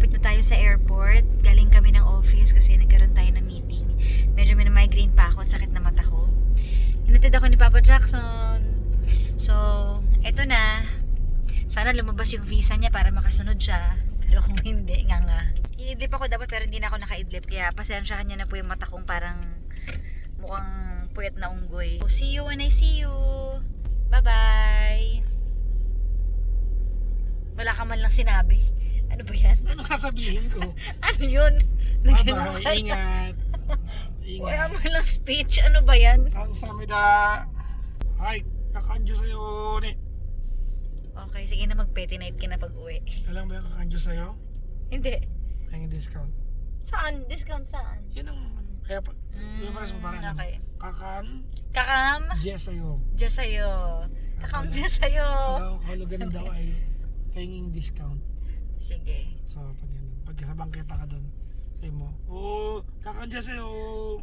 malapit na tayo sa airport. Galing kami ng office kasi nagkaroon tayo ng meeting. Medyo may migraine pa ako at sakit na mata ko. Hinatid ako ni Papa Jackson. So, eto na. Sana lumabas yung visa niya para makasunod siya. Pero kung hindi, nga. I-idlip ako dapat pero hindi na ako naka-idlip. Kaya pasensyahan niya na po yung mata kong parang mukhang puyat na unggoy. So, see you when I see you. Bye-bye. Wala ka man lang sinabi. Ano ba yan? Ano sasabihin ko? Ano yun? Bye-bye, ingat. Wala mo lang speech. Ano ba yan? Ang samida. Ay, kakanjo sa'yo, ne. Okay, sige na mag-petty night ka na pag-uwi. Alam ba yung kakanjo sa'yo? Hindi. Ang discount. Saan? Discount saan? Yan ang, kaya pa, yung para sa parang okay. kakan, Kakam? Jess sa'yo. Diyos sa'yo. Kakam Diyos sa'yo. Ang kahulugan daw ay paying discount. Sige. So, pag sa bangketa ka doon, sabi mo, oh, kakanja sa'yo.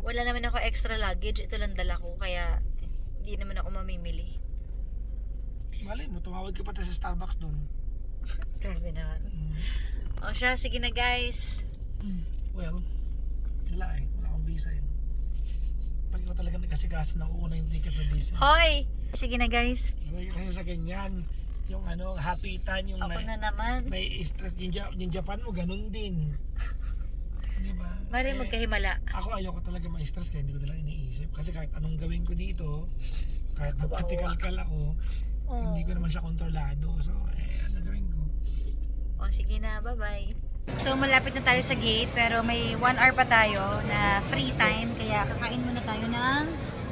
Wala naman ako extra luggage. Ito lang dala ko. Kaya hindi naman ako mamimili. Malay mo, tumawag ka pati sa Starbucks doon. Grabe naman. O siya, sige na guys. Well, wala eh. Wala akong visa eh. Pag ikaw talaga nagkasikaso na uuna yung ticket sa visa. Hoy! Sige na guys. Kasi sa ganyan, yung ano, hapitan, yung Ako na naman. may stress, yung Japan mo, ganun din. Di ba? Mari magkahimala. Ako ayoko talaga ma-stress kaya hindi ko nalang iniisip. Kasi kahit anong gawin ko dito, kahit magpatikal-kal ako, hindi ko naman siya kontrolado. So, ano gawin ko? O sige na, bye-bye. So malapit na tayo sa gate pero may 1 hour pa tayo na free time. Kaya kakain muna tayo ng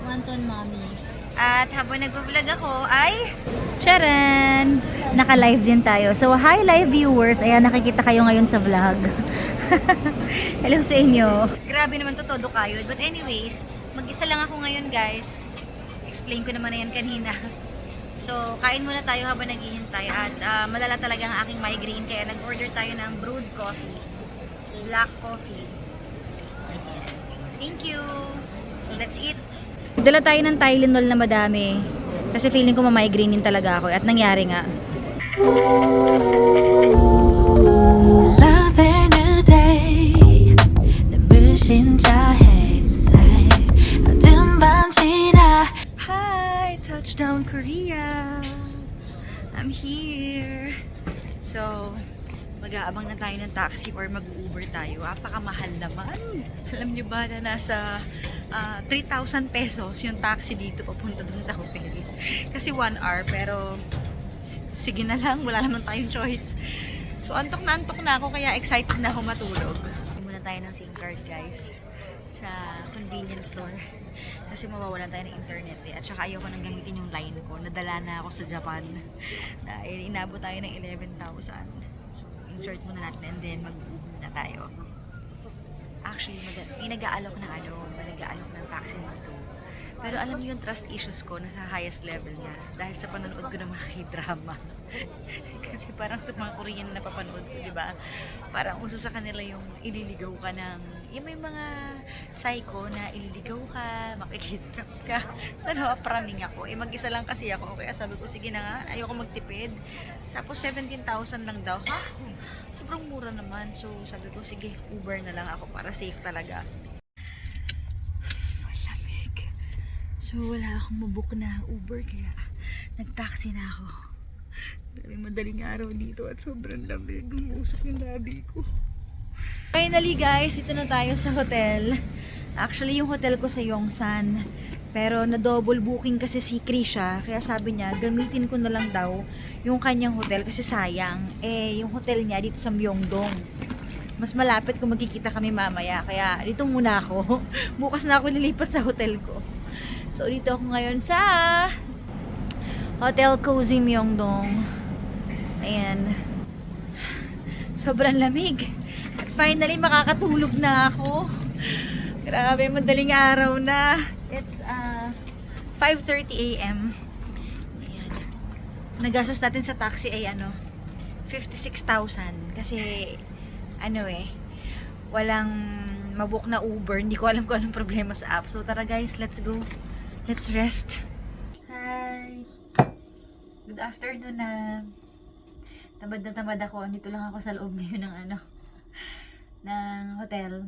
wonton mommy. At habang nagpa-vlog ako ay charan! Naka-live din tayo. So hi live viewers. Ayan, nakikita kayo ngayon sa vlog. Hello sa inyo. Grabe naman to todo kayo. But anyways, mag-isa lang ako ngayon guys. Explain ko naman na yan kanina. So, kain muna tayo habang naghihintay at malala talaga ang aking migraine kaya nag-order tayo ng brewed coffee. Black coffee. Thank you! So, let's eat. Dala tayo ng Tylenol na madami kasi feeling ko ma-migraine din talaga ako at nangyari nga. Another new day 눈부신 자햇살 어두운 밤 지나 Hi! Touchdown Korea! I'm here! So, mag-aabang na tayo ng taxi or mag-Uber tayo. Apakamahal naman! Alam niyo ba na nasa 3,000 pesos yung taxi dito papunta dun sa hotel. Kasi 1 hour pero sige na lang, wala naman tayong choice. So, antok na ako kaya excited na ako matulog. Muna tayo ng SIM card guys sa convenience store. Kasi mawawalan tayo ng internet eh. At saka ayoko nang gamitin yung line ko. Nadala na ako sa Japan. Dahil inabot tayo ng 11,000. So, insert muna natin and then mag-Uber na tayo. Actually, may nag-aalok ng ng taxi dito. Pero alam niyo yung trust issues ko nasa highest level na dahil sa panonood ko ng mga K-drama. Kasi parang sa mga Korean na napapanood ko, di ba? Parang uso sa kanila yung ililigaw ka ng, yung may mga psycho na ililigaw ka, makikidnap ka. So napapraning ako. Mag-isa lang kasi ako. Kaya sabi ko, sige na nga, ayoko magtipid. Tapos 17,000 lang daw. Ha? Sobrang mura naman. So sabi ko, sige, Uber na lang ako para safe talaga. So, wala akong mabook na Uber kaya nag-taxi na ako. Grabe madaling araw dito at sobrang lamig. Umusok yung labi ko. Finally guys, ito na tayo sa hotel. Actually, yung hotel ko sa Yongsan. Pero na-double booking kasi si Krisha. Kaya sabi niya, gamitin ko na lang daw yung kanyang hotel kasi sayang. Eh, yung hotel niya dito sa Myeongdong. Mas malapit kung magkikita kami mamaya. Kaya dito muna ako. Bukas na ako nilipat sa hotel ko. So, dito ako ngayon sa Hotel Cozy Myeongdong. Ayan. Sobrang lamig. At finally, makakatulog na ako. Grabe, madaling araw na. It's 5:30 AM. Ayan. Nagastos natin sa taxi ay 56,000. Kasi, walang mabook na Uber. Hindi ko alam kung anong problema sa app. So, tara guys, let's go. Let's rest. Hi! Good afternoon na. Tamad na tamad ako. Dito lang ako sa loob ngayon ng ng hotel.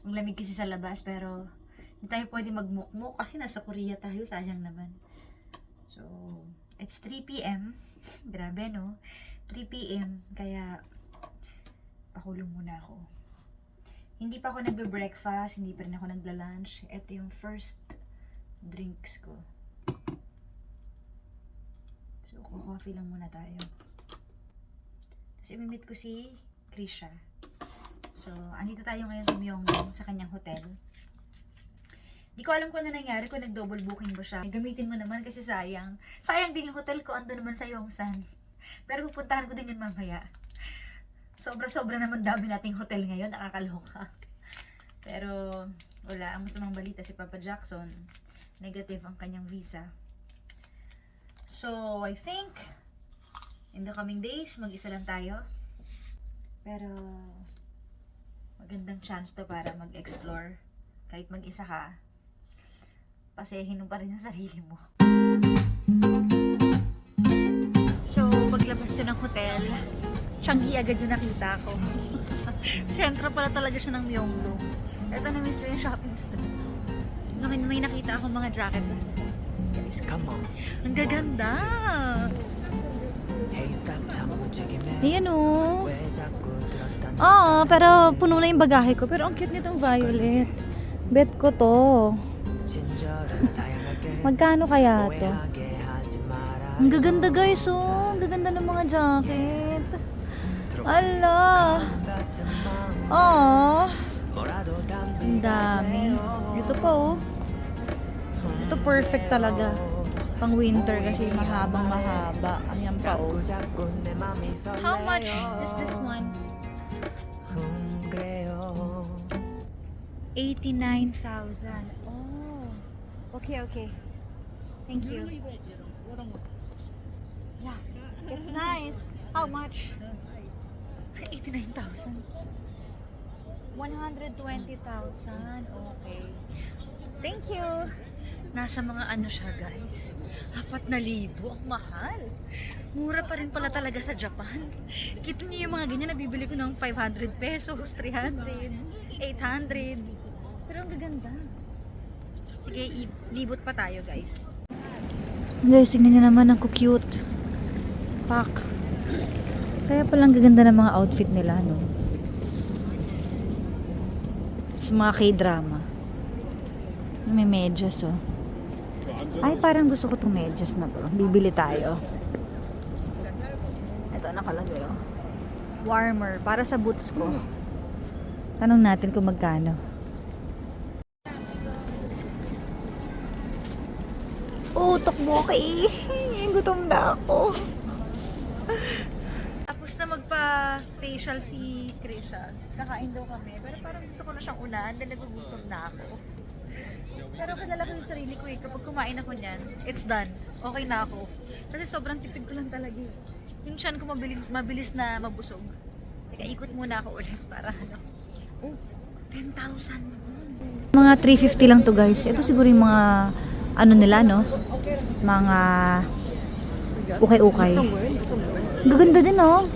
Ang lamig kasi sa labas, pero hindi tayo pwede magmukmuk kasi nasa Korea tayo, sayang naman. So, it's 3 p.m. Grabe, no? 3 p.m. Kaya, pakulong muna ako. Hindi pa ako nagbe-breakfast, hindi pa rin ako nagla-lunch. Ito yung first drinks ko. So, coffee lang muna tayo. Tapos, imimit ko si Krisha. So, andito tayo ngayon sa Myeongdong, sa kanyang hotel. Di ko alam kung ano nangyari, kung nag-double booking ba siya. Gamitin mo naman kasi sayang. Sayang din yung hotel ko, ando naman sa Yongsan. Pero pupuntahan ko din yun mamaya. Sobra-sobra naman dami nating hotel ngayon, nakakaloka. Pero, wala. Ang masamang balita si Papa Jackson, negative ang kanyang visa. So, I think, in the coming days, mag-isa lang tayo. Pero, magandang chance to para mag-explore. Kahit mag-isa ka, pasehin mo pa rin yung sarili mo. So, paglabas ko ng hotel, Changi agad yung nakita ko. Sentro pala talaga siya ng Myeongdong. Ito na mismo yung shopping store. May nakita ako mga jacket. Guys, Come on. ang gaganda! Hey, stop, Ayan o. Oo, pero puno na yung bagahe ko. Pero ang cute nitong violet. Bet ko to. Magkano kaya to? Ang gaganda guys oh. Ang gaganda ng mga jacket. Ala. Oh. Ang dami. Ito pa oh. Ito perfect talaga. Pang winter kasi mahabang mahaba. Ayan pa oh. How much is this one? 89,000. Oh. Okay, okay. Thank you. Yeah. It's nice. How much? 89,000. 120,000. Okay. Thank you. Nasa mga ano siya, guys. 4,000. Ang mahal. Mura pa rin pala talaga sa Japan. Kita niyo yung mga ganyan, nabibili ko ng 500 pesos, 300, 800. Pero ang gaganda. Sige, libot pa tayo, guys. Guys, tingnan niyo naman ang cute. Pak. Kaya palang gaganda ng mga outfit nila, no? Sa mga K-drama. May medyas, oh. Ay, parang gusto ko itong medyas na to. Bibili tayo. Ito, nakalagay, oh. Warmer, para sa boots ko. Tanong natin kung magkano. Oh, tokboki. Gutom na ako. Tapos na magpa-facial si Krisha. Kakain daw kami. Pero parang gusto ko na siyang unahan dahil nagugutom na ako. Pero kilala ko yung sarili ko eh. Kapag kumain ako niyan, it's done. Okay na ako. Kasi sobrang tipid ko lang talaga eh. Yung tiyan ko mabilis na mabusog. Teka, ikot muna ako ulit para ano. Oh, 10,000. Mga 350 lang to guys. Ito siguro yung mga ano nila no? Mga ukay-ukay. Gaganda din oh.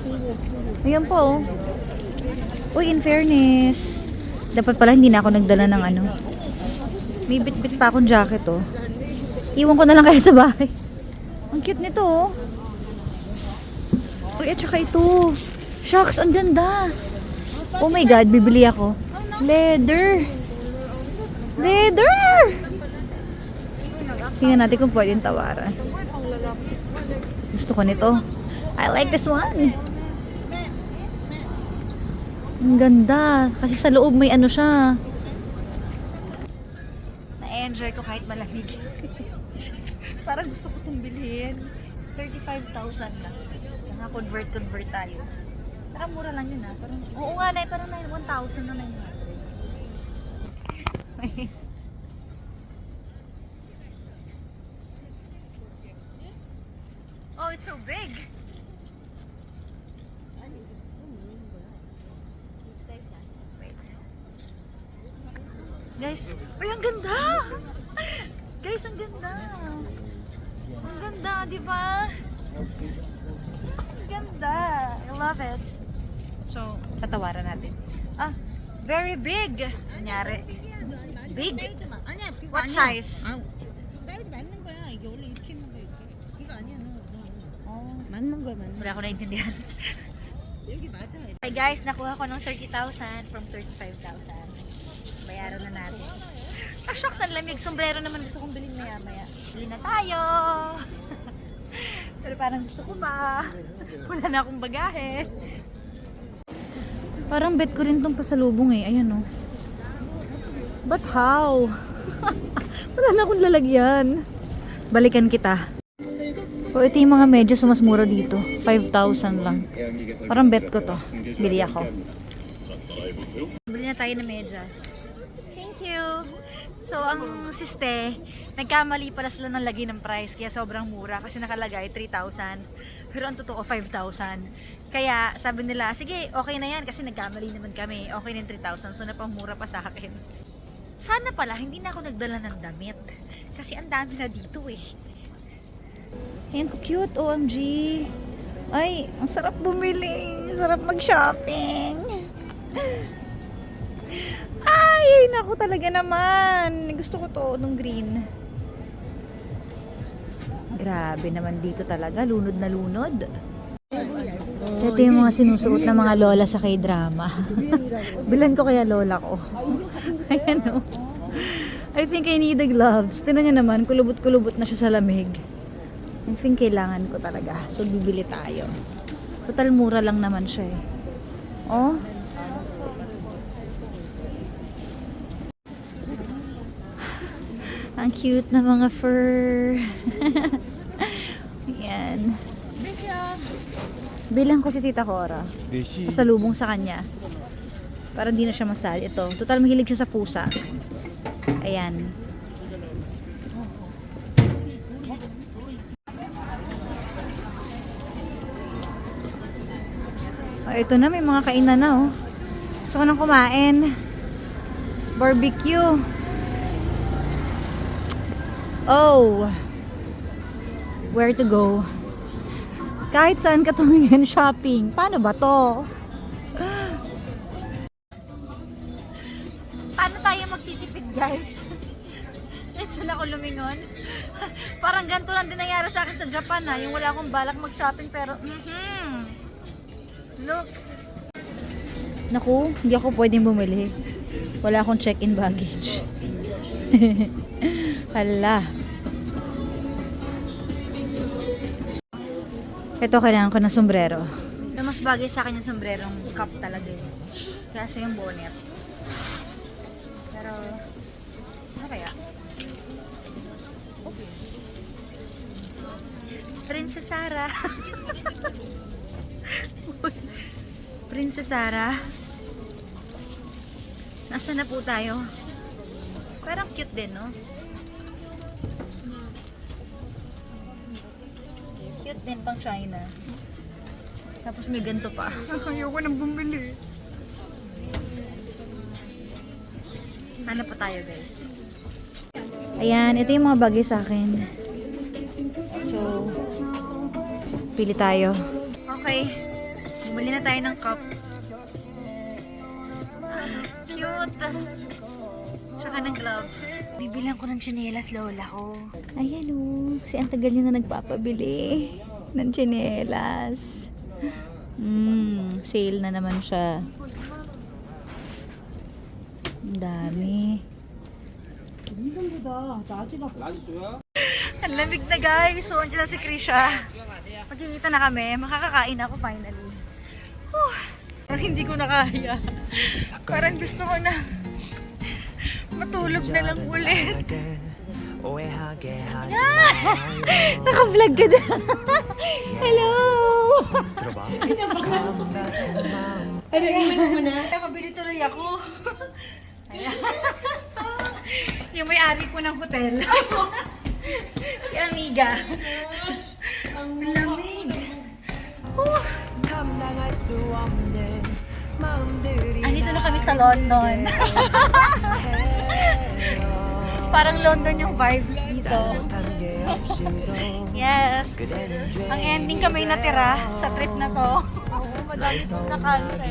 Ayan po oh. Uy, in fairness, dapat pala hindi na ako nagdala ng ano. May bit-bit pa akong jacket oh. Iwan ko na lang kaya sa bahay. Ang cute nito oh. Uy, at saka ito. Shucks, ang ganda. Oh my god, bibili ako. Leather. Leather! Tingnan natin kung pwedeng tawaran. Gusto ko nito. I like this one. Ang ganda. Kasi sa loob may ano siya. Na-enjoy ko kahit malamig. Parang gusto ko itong bilhin. 35,000 lang. Mga convert tayo. Parang mura lang yun ha. Parang, oo nga na, parang 1,000 na 900. Oh, it's so big. Wait. Guys, ay ang ganda. Guys, ang ganda. Ang ganda, di ba? Ang ganda. I love it. So, tatawaran natin. Ah, very big. Kunyari. Big? 아니야, 그거 What 아니야. size? 사이즈 맞는 거야. 이게 원래 이렇게 있는 거 이렇게. 이거 아니야, 너. Oh. 맞는 거야, 맞는 거. Wala ko naintindihan. 여기 맞아. Hey guys, nakuha ko ng 30,000 from 35,000. Bayaran na natin. Ah, shucks, ang lamig. Sombrero naman gusto kong bilhin maya-maya. Bili na tayo! Pero parang gusto ko pa. Wala na akong bagahe. Parang bet ko rin tong pasalubong eh. Ayan oh. But how? Wala na akong lalagyan. Balikan kita. O ito yung mga medyas mas mura dito. 5,000 lang. Parang bet ko to. Bili ako. Bili na tayo ng medyas. Thank you. So, ang siste, nagkamali pala sila ng lagay ng price. Kaya sobrang mura. Kasi nakalagay 3,000. Pero ang totoo, 5,000. Kaya sabi nila, sige, okay na yan. Kasi nagkamali naman kami. Okay na yung 3,000. So, napamura pa sa akin. Sana pala, hindi na ako nagdala ng damit. Kasi ang dami na dito eh. Ayan, cute, OMG. Ay, ang sarap bumili. Sarap mag-shopping. Ay, naku talaga naman. Gusto ko to, nung green. Grabe naman dito talaga. Lunod na lunod. Ito yung mga sinusuot ng mga lola sa K-drama. Bilan ko kaya lola ko. Ayan o. I think I need the gloves. Tingnan nyo naman, kulubot-kulubot na siya sa lamig. I think kailangan ko talaga. So, bibili tayo. Total mura lang naman siya eh. Oh. Ang cute na mga fur. Yan. Bilang ko si Tita Cora. Pasalubong sa kanya. Para hindi na siya masal. Ito. Total mahilig siya sa pusa. Ayan. Oh, ito na. May mga kainan na oh. Gusto ko nang kumain. Barbecue. Oh. Where to go? Kahit saan ka tumingin shopping. Paano ba to? Paano tayo magtitipid, guys? Ito na ako lumingon. Parang ganito lang din nangyari sa akin sa Japan ha. Yung wala akong balak mag-shopping pero look. Naku, hindi ako pwedeng bumili. Wala akong check-in baggage. Hala. Ito, kailangan ko ng sombrero. Ito, mas bagay sa akin yung sombrerong cap talaga eh. Kasi yung bonnet. Pero, ano kaya? Okay. Princess Sarah. Princess Sarah. Nasaan na po tayo? Parang cute din, no? Cute din pang China. Tapos may ganito pa. Ayoko nang bumili. Hanap pa tayo, guys. Ayan, ito yung mga bagay sa akin. So, pili tayo. Okay. Bumili na tayo ng cup. Cute. Tsaka ng gloves. Bibilang ko ng tsinelas, lola ko. Ayan o. Kasi ang tagal niya na nagpapabili ng tsinelas. Sale na naman siya. Ang dami. Ang lamig na guys. So, andyan na si Krisha. Magkikita na kami. Makakakain ako finally. Parang hindi ko na kaya. Parang gusto ko na matulog na lang ulit. Naka-vlog ka na. Hello! Ano mo na? Nakabili tuloy ako. Yung may-ari ko ng hotel. Si Amiga. Ang lamig. Andito na kami sa London. Parang London yung vibes dito. Yes. Ang ending kami natira sa trip na to. madami pong na-cancel.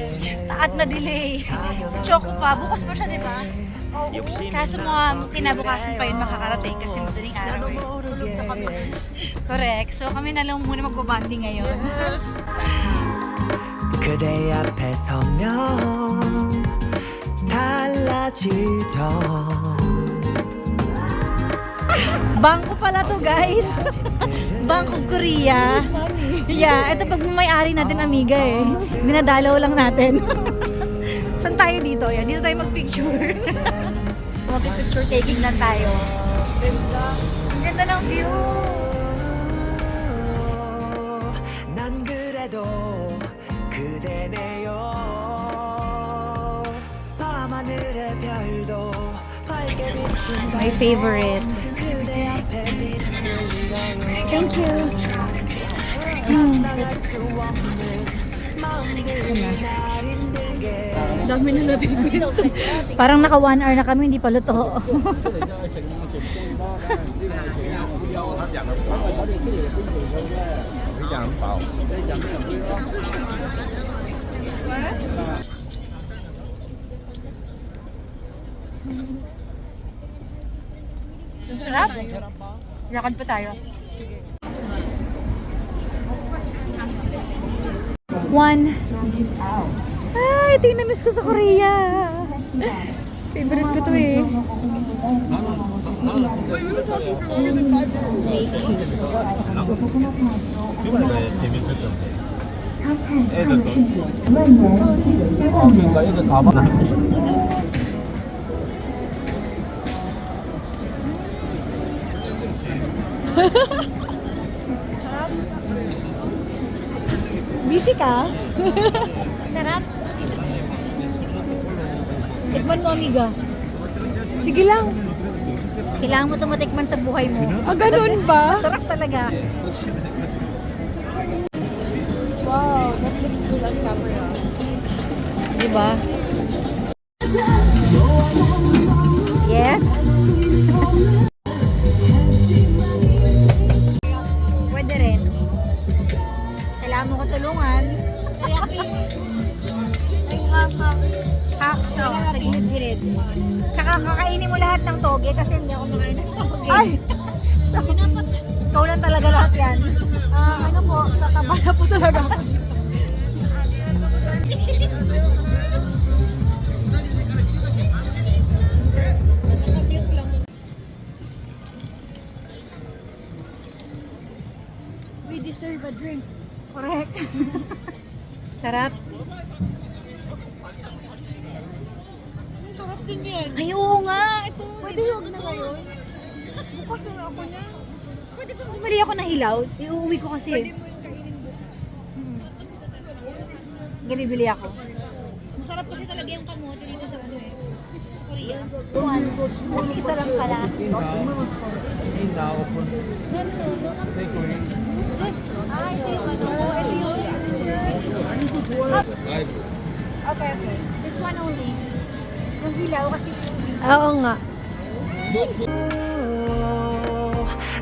At na-delay. Si Choco pa, bukas pa siya, di ba? Oo. Kaso mga kinabukasan pa yun makakarating kasi madaling araw eh. Tulog na kami. Correct. So kami na lang muna magbabanding ngayon. 그대 앞에 서면 달라지던 Bangko pala to, guys. Bank of Korea. Yeah, ito pag may-ari natin, amiga eh. Dinadalaw lang natin. Saan tayo dito? Yan, dito tayo mag-picture. Mag-picture taking lang tayo. Ang ganda ng view. 난 그래도 그대네요 밤하늘의 별도 밝게 비춘 My favorite. 그대 앞에 빛을 잃어요 Thank you. 나갈 수 없는 마음들이 날 힘들게 Dami na natin. Parang naka 1 hour na kami, hindi pa luto. Sarap. Lakad pa tayo. One. Ay, ito yung na-miss ko sa Korea. Favorite ko to eh. 주말에 재밌을 건데. 애들도. 그러니까 애들 다 봐. Busy ka? Sarap. Tikman mo, amiga. Sige lang. Kailangan mo tumatikman sa buhay mo. Ah, ganun ba? Sarap talaga. Wow, that looks good on camera. Diba? Yes. Pwede rin. Kailangan mo ko tulungan. Sa gilid-gilid. Tsaka kakainin mo lahat ng toge kasi hindi ako makain ng toge. Ay! Ikaw lang talaga lahat yan. Ano po, kakabala po talaga ako. We deserve a drink. Correct. Sarap. Ang sarap din yan. Ay, oo nga. Ito. Pwede yung na ngayon. Bukas na ako na. Pwede bang bumali ako ng hilaw? Iuwi ko kasi. Pwede mo yung kainin bukas. Hindi, bibili ako. Masarap kasi talaga yung kamote dito sa ano eh. Sa Korea. One. Isa lang pala. Ah, ito yung ano. Ito yung... Okay, okay. This one only. Yung hilaw kasi... Oo nga.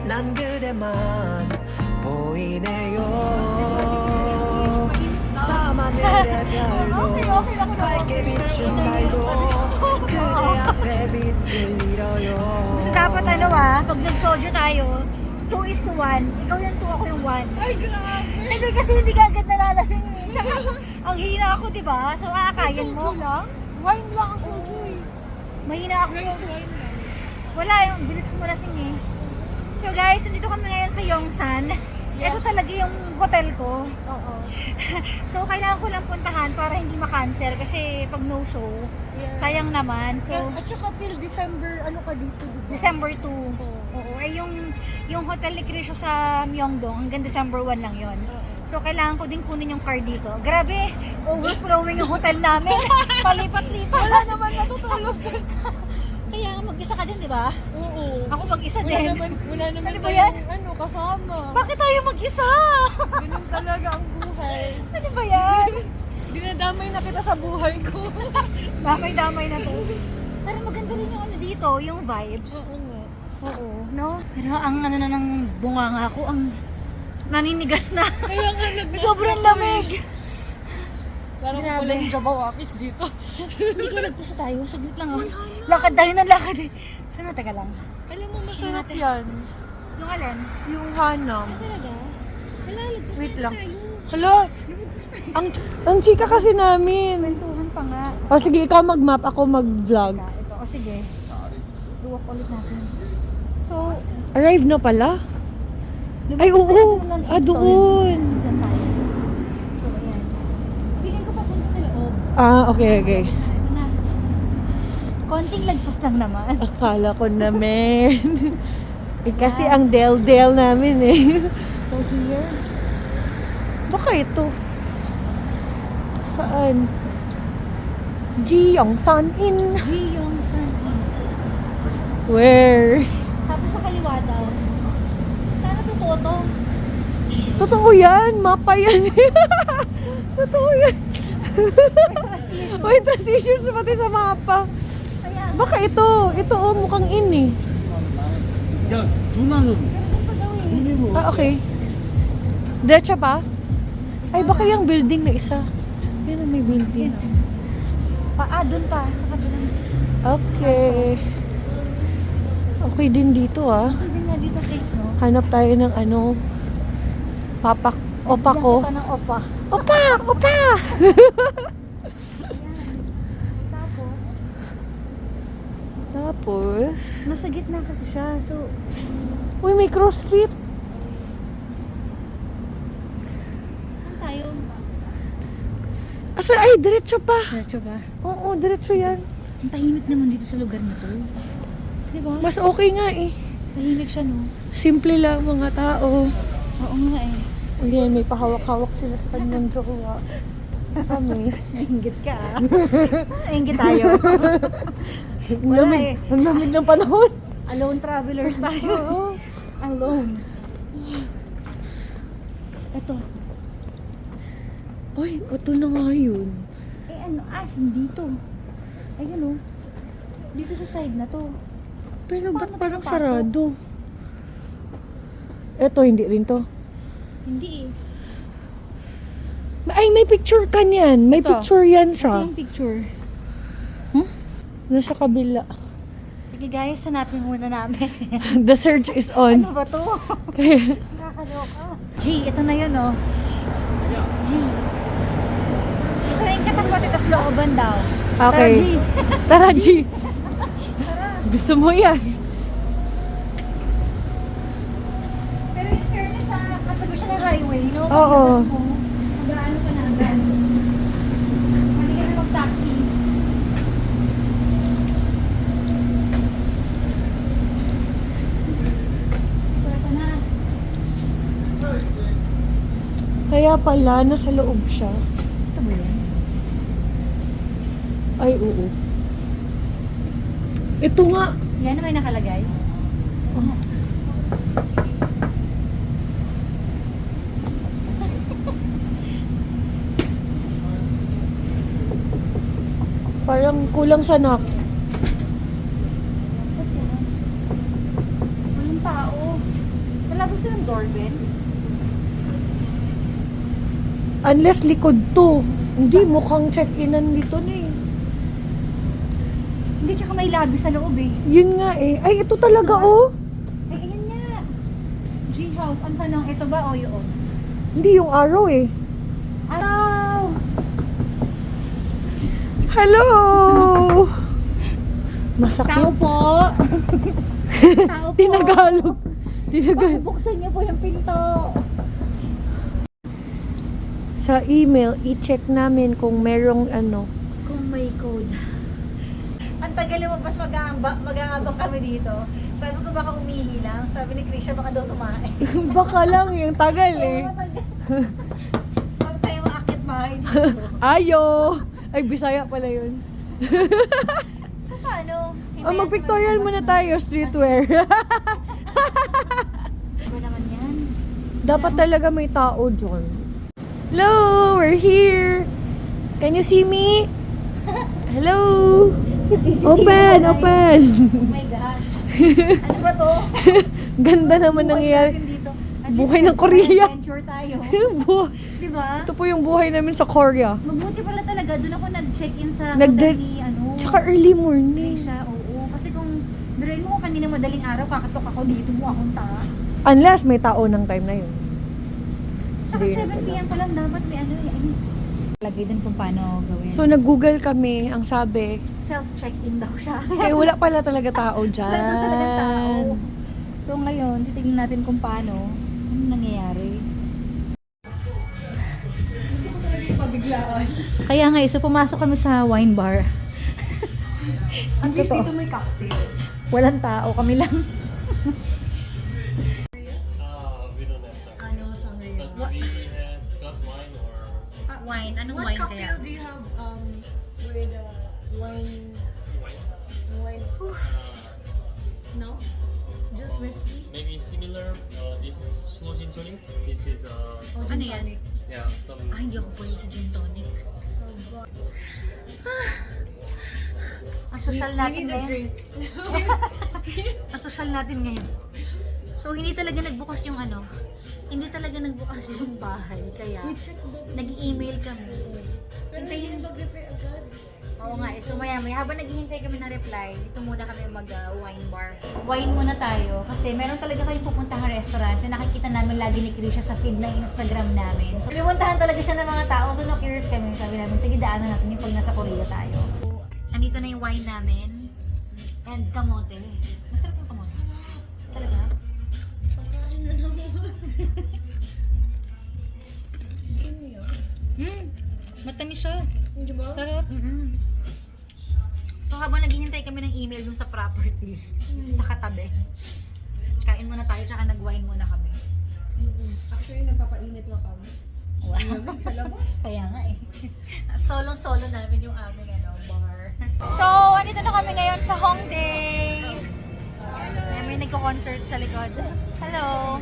난 그대만 보이네요 밤하늘의 별도 밝게 비춘 달도 그대 앞에 빛을 잃어요 So, dapat ano pag nag-soju tayo, 2:1. Ikaw yung 2, ako yung 1. Ay, grabe! Hindi kasi hindi ka agad nalalasing eh. Tsaka, ang hina ako, di ba? So, aakayin mo. Soju lang? Wine lang ang soju eh. Mahina ako. Rice wine lang. Wala yung bilis ko malasing eh. So guys, nandito kami ngayon sa Yongsan. Yeah. Ito talaga yung hotel ko. Oo. So kailangan ko lang puntahan para hindi ma-cancel kasi pag no show, Yeah. sayang naman. So At saka till December, ano ka dito, diba? December 2. Oo, ay yung hotel ni Krisho sa Myeongdong hanggang December 1 lang 'yon. So kailangan ko din kunin yung car dito. Grabe, overflowing yung hotel namin. Palipat-lipat. Wala naman natutulog. Kaya mag-isa ka din, di ba? Oo. Ako mag-isa Wala din. naman Ano ba tayong, yan? kasama. Bakit tayo mag-isa? Ganun talaga ang buhay. Ano ba yan? Dinadamay na kita sa buhay ko. Damay-damay na to. Pero maganda rin yung ano dito, yung vibes. Oo nga. Oo, no? Pero ang ano na ng bunganga ko, ang naninigas na. Kaya nga nag Sobrang lamig. Parang Grabe. wala yung Jabawakis dito. Hindi kayo nagpasa tayo. Saglit lang oh. Lakad tayo ng lakad eh. Sana, taga lang. Alam mo, masarap Tingnan yan. Yung alin? Yung hanam. Talaga? Wala, lagpas Wait na lang. tayo. Hala, Lumagpas tayo. ang chika kasi namin. Kwentuhan pa nga. O sige, ikaw mag-map, ako mag-vlog. Ito, o sige. Luwak ulit natin. So, Arrive na pala? lumabas Ay, oo. tayo ng Ah, Easton. doon. Diyan tayo. So, ayan. Piling ko papunta sa loob. Ah, okay. Ito na. Konting lagpas lang naman. Akala ko namin. Kasi ang del-del namin eh. So, here. Baka ito. Saan? Jiyongsan In. Jiyongsan In. Where? Tapos sa kaliwa daw. Sana totoo to. Totoo yan. Mapa yan. Totoo yan. May trust issues pati sa mapa. Ayan. Baka ito. Ito oh, mukhang in eh. 야, 2만 원. Ah, okay. Diretso pa? Ay, baka yung building na isa. Yan ang may building. Yan o. Dun pa. Sa kabilang. Okay. Okay din dito ah. Pwede nga dito place, no? Hanap tayo ng ano. Opa ko. Bigyan kita ng opa. Opa! Opa! Tapos, Tapos, nasa gitna kasi siya. So, uy, may CrossFit. saan tayo? Asa, ay, diretso pa. Diretso ba? Oo, diretso yan. Ang tahimik naman dito sa lugar na to. Di ba? Mas okay nga eh. Tahimik siya, no? Simple lang mga tao. Oo nga eh. Ayan, may pahawak-hawak sila sa kanyang jowa. Kami. Nainggit ka, ah. Nainggit tayo. Ang Wala lamig. eh. Ang lamig ng panahon. Alone travelers tayo. Alone. Ito. Ay, ito na nga yun. Eh ano, asin dito. Ayun, oh. Dito sa side na to. Pero ba't Paano parang tayo papasok? sarado? Ito, hindi rin to. Hindi eh. Ay, may picture ka niyan. May Ito. picture yan Ito siya. yung picture. Nasa kabila. Sige guys, hanapin muna namin. The search is on. Ano ba to? Kaya, Nakakaloka. G, ito na yun, oh. G. Ito na yung katapat, ito sa looban daw. okay. Tara, G. Tara, G. Gusto mo yan? Pero in fairness, katabi siya ng highway, no? Oo. Paglabas mo, mag-aano ka na agad. Mali ka na mag-taxi. So, ito na. Kaya pala, nasa loob siya. Ito ba yan? Ay, oo. Ito nga. Yan na may nakalagay? Oh. Parang kulang sa knock. Ba't ganun? Walang tao. Wala ba silang doorbell? Unless likod to. Hindi, mukhang check-inan dito na eh. Hindi, tsaka may lobby sa loob eh. Yun nga eh. Ay, ito talaga oh. Ay, ayan nga. G-house. Ang tanong, ito ba o yun? Hindi yung arrow eh. Araw! Hello! Tao Masakit. po! Tao po! Tinagalog. Tinagalog. Buksan niyo po yung pinto! Sa email, i-check namin kung merong ano. Kung may code. Ang tagal lumabas mag-aabang kami dito. Sabi ko baka umihi lang. Sabi ni Krisha baka daw tumae. Baka lang yung tagal eh. Bago tayo maakit bahay dito. Ayo! Ay, Bisaya pala yun. So paano? Oh, mag-pictorial muna tayo, streetwear. Iba naman yan. Dapat talaga may tao dyan. Hello! We're here! Can you see me? Hello! Sa CCTV Open! na Open! yun. Oh my gosh. Ano ba to? Ganda naman Buhay nangyayari. natin dito. At Buhay least ng Korea. adventure tayo. Di ba? Ito po yung buhay namin sa Korea. Mabuti pala talaga. Doon ako nag-check-in sa Nagde- hotel ni Tsaka early morning. Siya, oo. Kasi kung biruin mo kanina madaling araw, kakatok ako dito mo akong ta. Unless may tao ng time na yun. Saka Hindi 7 p.m. pa lang dapat may ano eh. Lagay din kung paano gawin. So nag-google kami, ang sabi, Self-check-in daw siya. kaya wala pala talaga tao dyan. Wala daw talagang tao. So ngayon, titignan natin kung paano. Ano nangyayari? Kaya nga, so pumasok kami sa wine bar. At least dito may cocktail. Walang tao, kami lang. We don't have some. Ano, sangria. But we have glass wine or Wine, anong What wine cocktail kaya? do you have with wine? wine. Wine? No? Just whiskey? Maybe similar. This slow gin tonic. This is Ano yan? yeah some. Ay, hindi ako pwede sa gin tonic. Ang social natin ngayon. Ang social natin ngayon. So, hindi talaga nagbukas yung ano. Hindi talaga nagbukas yung bahay. Kaya, nag-email kami. Pero hindi mag-reply agad. Oo nga eh. So maya-maya, habang naghihintay kami ng reply, dito muna kami mag-wine bar. Wine muna tayo kasi meron talaga kayong pupuntahang restaurant na nakikita namin lagi ni Krisha sa feed ng Instagram namin. So pinupuntahan talaga siya ng mga tao. So no, curious kami. Sabi namin, sige daanan natin yung pag nasa Korea tayo. So, andito na yung wine namin. And kamote. Masarap yung kamote. Talaga? Matamis siya. Hindi ba? Sarap. So habang naghihintay kami ng email dun sa property, sa katabi, kain muna tayo, tsaka nag-wine muna kami. Actually, nagpapainit lang kami. Wow. Sa labas. Kaya nga eh. At solong-solo namin yung aming bar. So, andito na kami ngayon sa Hongdae. May nagko-concert sa likod. Hello.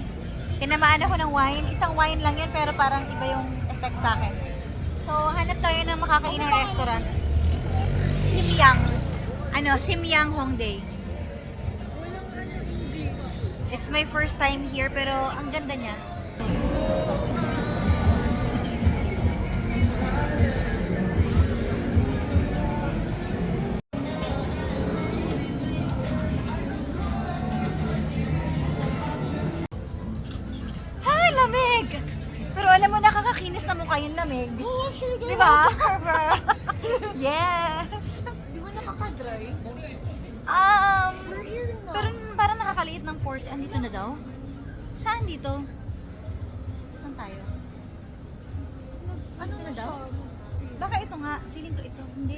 Kinamaan ako ng wine. Isang wine lang yun, pero parang iba yung effect sa akin. So, hanap tayo ng makakainang restaurant. Simyang. Simyang Hongdae. It's my first time here, pero ang ganda niya. Ay, lamig! Pero alam mo, nakakakinis na mukha yung lamig. Oh, sure. Di ba? Yes! Di ba nakaka-dry? Pero parang nakakaliit ng pores. Andito na daw? Saan dito? Saan tayo? Ano na daw? Baka ito nga. Feeling ko ito. Hindi.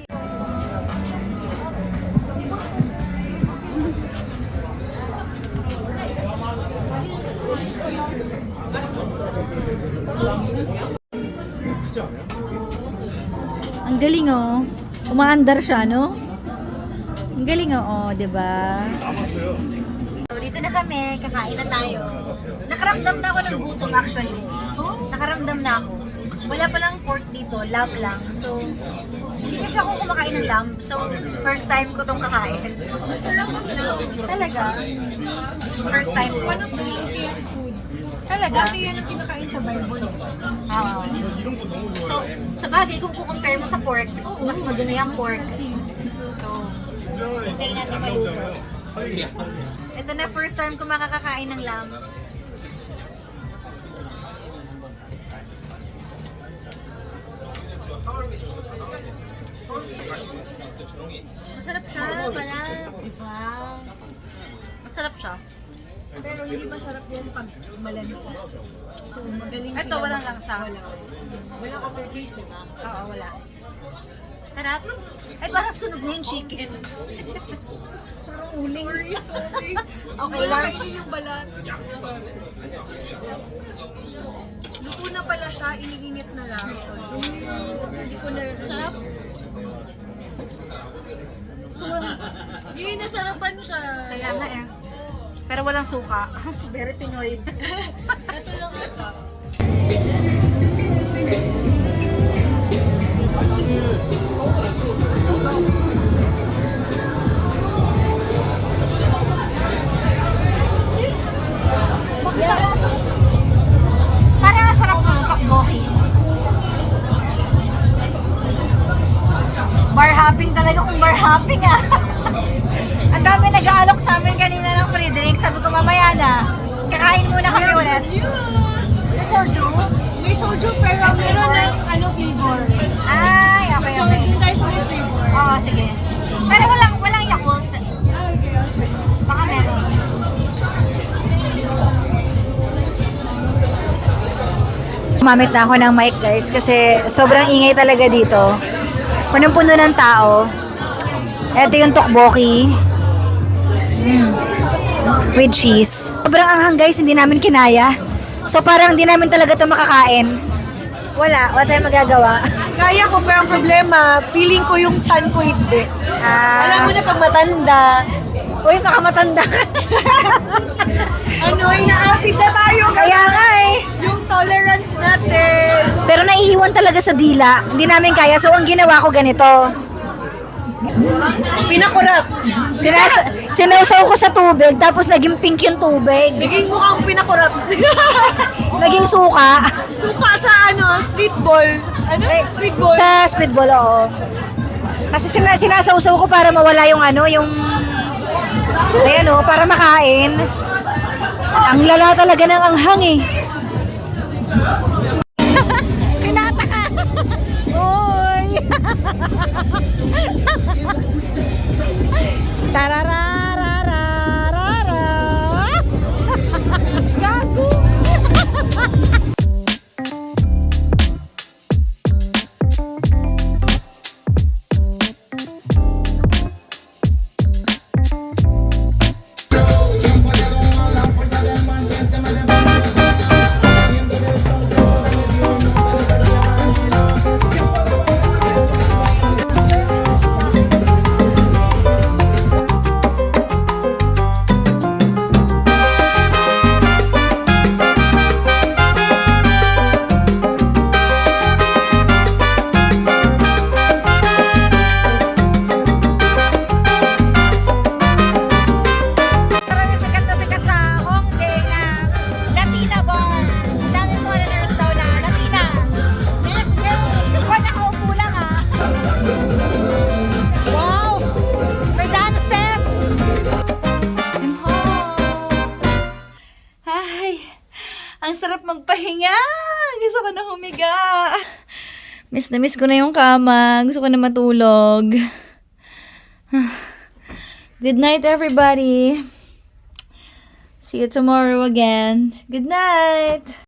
Ang galing oh. Umaandar siya, no? Ang galing oh, 'di ba? So, dito na kami, kakain na tayo. Nakaramdam na ako ng gutom actually. Nakaramdam na ako. Wala palang pork dito, lamb lang. So, hindi kasi ako kumakain ng lamb. So, first time ko tong kakain. Masarap na. Talaga? First time ko. One of the healthiest food. Talaga? Dati yan ang kinakain sa Bible. Oo. So, sa bagay, kung kukompare mo sa pork, mas madumi ang pork. So, hintayin natin maluto. Ito na first time ko makakakain ng lamb. Masarap siya, pala. Wow. Masarap siya. Pero hindi masarap yan pag malansa. So, magaling Ito, sila. walang langsa. Walang aftertaste, di ba? Oo, wala. Sarap. Ay, parang sunog na yung chicken. Parang uling. Sorry. Okay lang. Kainin yung balat. Luto na pala siya, iniinit na lang. Hindi ko na... Sarap? So, hindi, nasarapan siya. Kaya nga eh. Pero walang suka. Very Pinoy. Ito lang ito. Parang masarap ng tteokbokki. Bar hopping talaga kung bar hopping ah. Ang dami nag-aalok sa amin kanina ng free drink. Sabi ko mamaya na. Kakain muna kami ulit. May soju? May soju pero meron ng flavor. Ay, okay, So, okay. hindi tayo sa may flavor. Oo, sige. Pero walang Yakult. Okay. Baka meron. Gumamit na ako ng mic guys kasi sobrang ingay talaga dito. Punong-puno ng tao. Ito yung tteokbokki. With cheese. Sobrang anghang guys, hindi namin kinaya. So parang hindi namin talaga ito makakain. Wala tayong magagawa. Kaya ko, pero ang problema, feeling ko yung chan ko hindi. Alam mo na pag matanda, Uy, kakamatanda ka. ina-acid na tayo. Kaya nga eh. Yung tolerance natin. Pero naiiwan talaga sa dila. Hindi namin kaya. So, ang ginawa ko ganito. Pinakurap. Sinawsaw ko sa tubig, tapos naging pink yung tubig. Naging mukhang pinakurap. Naging suka. Suka sa street ball. Street ball. Sa squid ball, oo. Kasi sinasawsaw ko para mawala yung para makain. Ang lala talaga ng anghang eh. Sinataka! Oy! Tarararararara! Gago! Parang sikat na sikat sa Hongdae na Latina bar. Ang dami foreigners daw na Latina. Yes, Huwag nakaupo lang ha. Wow! May dance steps! I'm home. Ay, ang sarap magpahinga. Gusto ko na humiga. Miss na miss ko na yung kama. Gusto ko na matulog. Good night, everybody. See you tomorrow again. Good night.